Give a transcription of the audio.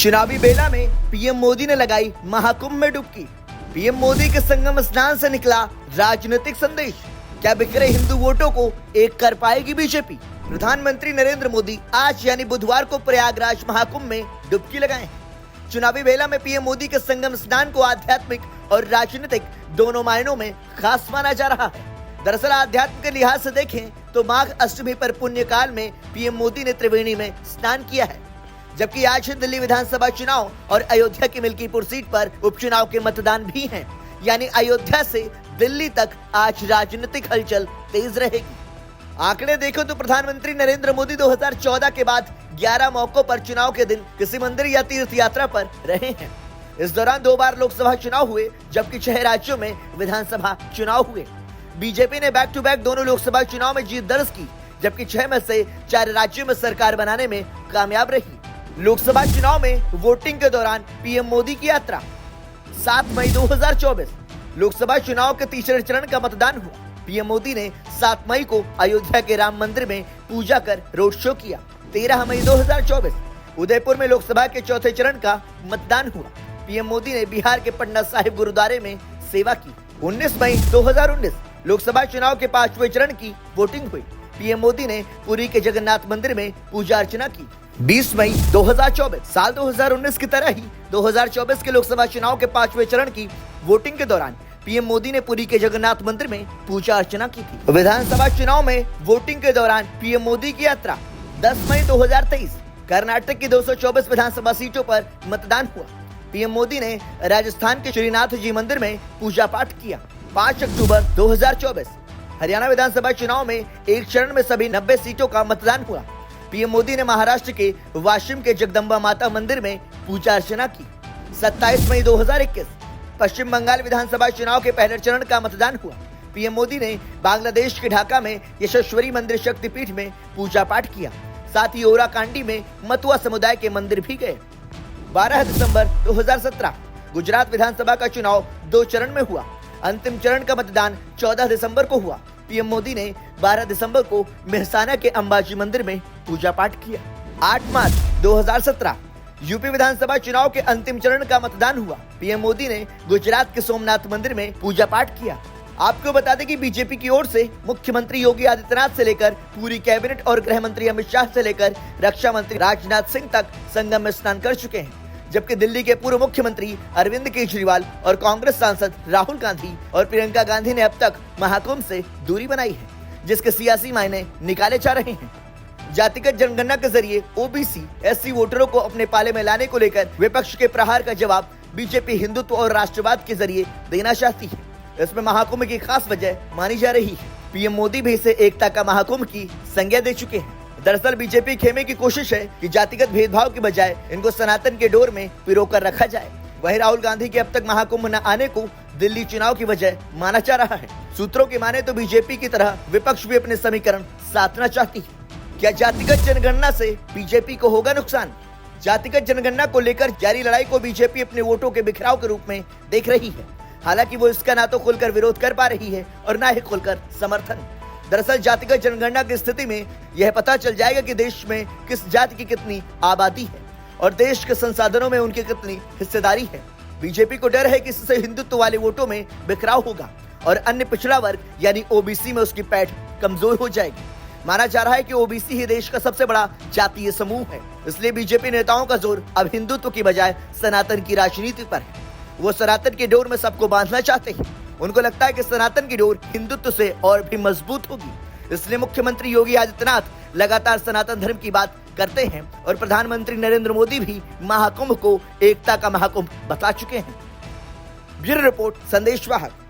चुनावी बेला में पीएम मोदी ने लगाई महाकुंभ में डुबकी। पीएम मोदी के संगम स्नान से निकला राजनीतिक संदेश। क्या बिखरे हिंदू वोटों को एक कर पाएगी बीजेपी? प्रधानमंत्री नरेंद्र मोदी आज यानी बुधवार को प्रयागराज महाकुंभ में डुबकी लगाए हैं। चुनावी बेला में पीएम मोदी के संगम स्नान को आध्यात्मिक और राजनीतिक दोनों मायनों में खास माना जा रहा है। दरअसल आध्यात्म के लिहाज से देखें तो माघ अष्टमी पर पुण्य काल में पीएम मोदी ने त्रिवेणी में स्नान किया है, जबकि आज दिल्ली विधानसभा चुनाव और अयोध्या की मिल्कीपुर सीट पर उपचुनाव के मतदान भी हैं। यानी अयोध्या से दिल्ली तक आज राजनीतिक हलचल तेज रहेगी। आंकड़े देखो तो प्रधानमंत्री नरेंद्र मोदी 2014 के बाद 11 मौकों पर चुनाव के दिन किसी मंदिर या तीर्थ यात्रा पर रहे हैं। इस दौरान 2 बार लोकसभा चुनाव हुए, जबकि 6 राज्यों में विधानसभा चुनाव हुए। बीजेपी ने बैक टू बैक दोनों लोकसभा चुनाव में जीत दर्ज की, जबकि 6 में से 4 राज्यों में सरकार बनाने में कामयाब रही। लोकसभा चुनाव में वोटिंग के दौरान पीएम मोदी की यात्रा। 7 मई 2024 लोकसभा चुनाव के तीसरे चरण का मतदान हुआ। पीएम मोदी ने 7 मई को अयोध्या के राम मंदिर में पूजा कर रोड शो किया। 13 मई 2024 उदयपुर में लोकसभा के चौथे चरण का मतदान हुआ। पीएम मोदी ने बिहार के पटना साहिब गुरुद्वारे में सेवा की। 19 मई 2019 लोकसभा चुनाव के 5वें चरण की वोटिंग हुई। पीएम मोदी ने पुरी के जगन्नाथ मंदिर में पूजा अर्चना की। 20 मई 2024 साल 2019 की तरह ही 2024 के लोकसभा चुनाव के 5वें चरण की वोटिंग के दौरान पीएम मोदी ने पुरी के जगन्नाथ मंदिर में पूजा अर्चना की थी। विधानसभा चुनाव में वोटिंग के दौरान पीएम मोदी की यात्रा। 10 मई 2023 कर्नाटक की 224 विधानसभा सीटों पर मतदान हुआ। पीएम मोदी ने राजस्थान के श्रीनाथ जी मंदिर में पूजा पाठ किया। 5 अक्टूबर 2024 हरियाणा विधानसभा चुनाव में एक चरण में सभी 90 सीटों का मतदान हुआ। पीएम मोदी ने महाराष्ट्र के वाशिम के जगदम्बा माता मंदिर में पूजा अर्चना की। 27 मई 2021 पश्चिम बंगाल विधानसभा चुनाव के पहले चरण का मतदान हुआ। पीएम मोदी ने बांग्लादेश के ढाका में यशस्वरी मंदिर शक्तिपीठ में पूजा पाठ किया। साथ ही ओराकांडी में मतुआ समुदाय के मंदिर भी गए। 12 दिसंबर 2017 गुजरात विधानसभा का चुनाव 2 चरण में हुआ। अंतिम चरण का मतदान 14 दिसंबर को हुआ। पीएम मोदी ने 12 दिसंबर को मेहसाना के अंबाजी मंदिर में पूजा पाठ किया। 8 मार्च 2017 यूपी विधानसभा चुनाव के अंतिम चरण का मतदान हुआ। पीएम मोदी ने गुजरात के सोमनाथ मंदिर में पूजा पाठ किया। आपको बता दें कि बीजेपी की ओर से मुख्यमंत्री योगी आदित्यनाथ से लेकर पूरी कैबिनेट और गृह मंत्री अमित शाह से लेकर रक्षा मंत्री राजनाथ सिंह तक संगम में स्नान कर चुके हैं, जबकि दिल्ली के पूर्व मुख्यमंत्री अरविंद केजरीवाल और कांग्रेस सांसद राहुल गांधी और प्रियंका गांधी ने अब तक महाकुंभ से दूरी बनाई है, जिसके सियासी मायने निकाले जा रहे हैं। जातिगत जनगणना के जरिए ओबीसी एससी वोटरों को अपने पाले में लाने को लेकर विपक्ष के प्रहार का जवाब बीजेपी हिंदुत्व और राष्ट्रवाद के जरिए देना चाहती है। इसमें महाकुंभ की खास वजह मानी जा रही है। पीएम मोदी भी इसे एकता का महाकुंभ की संज्ञा दे चुके हैं। दरअसल बीजेपी खेमे की कोशिश है कि जातिगत भेदभाव की बजाय इनको सनातन के डोर में पिरोकर रखा जाए। वहीं राहुल गांधी के अब तक महाकुंभ न आने को दिल्ली चुनाव की वजह माना जा रहा है। सूत्रों की माने तो बीजेपी की तरह विपक्ष भी अपने समीकरण साधना चाहती है। क्या जातिगत जनगणना से बीजेपी को होगा नुकसान? जातिगत जनगणना को लेकर जारी लड़ाई को बीजेपी अपने वोटों के बिखराव के रूप में देख रही है। हालांकि वो इसका ना तो खुलकर विरोध कर पा रही है और ना ही खुलकर समर्थन। दरअसल जातिगत जनगणना की स्थिति में यह पता चल जाएगा कि देश में किस जाति की कितनी आबादी है और देश के संसाधनों में उनकी कितनी हिस्सेदारी है। बीजेपी को डर है कि इससे हिंदुत्व वाले वोटों में बिखराव होगा और अन्य पिछड़ा वर्ग यानी ओबीसी में उसकी पैठ कमजोर हो जाएगी। माना जा रहा है कि ओबीसी ही देश का सबसे बड़ा जातीय समूह है, इसलिए बीजेपी नेताओं का जोर अब हिंदुत्व की बजाय सनातन की राजनीति पर है। वो सनातन की डोर में सबको बांधना चाहते हैं। उनको लगता है कि सनातन की डोर हिंदुत्व से और भी मजबूत होगी। इसलिए मुख्यमंत्री योगी आदित्यनाथ लगातार सनातन धर्म की बात करते हैं और प्रधानमंत्री नरेंद्र मोदी भी महाकुंभ को एकता का महाकुंभ बता चुके हैं। ब्यूरो रिपोर्ट, संदेश वाहक।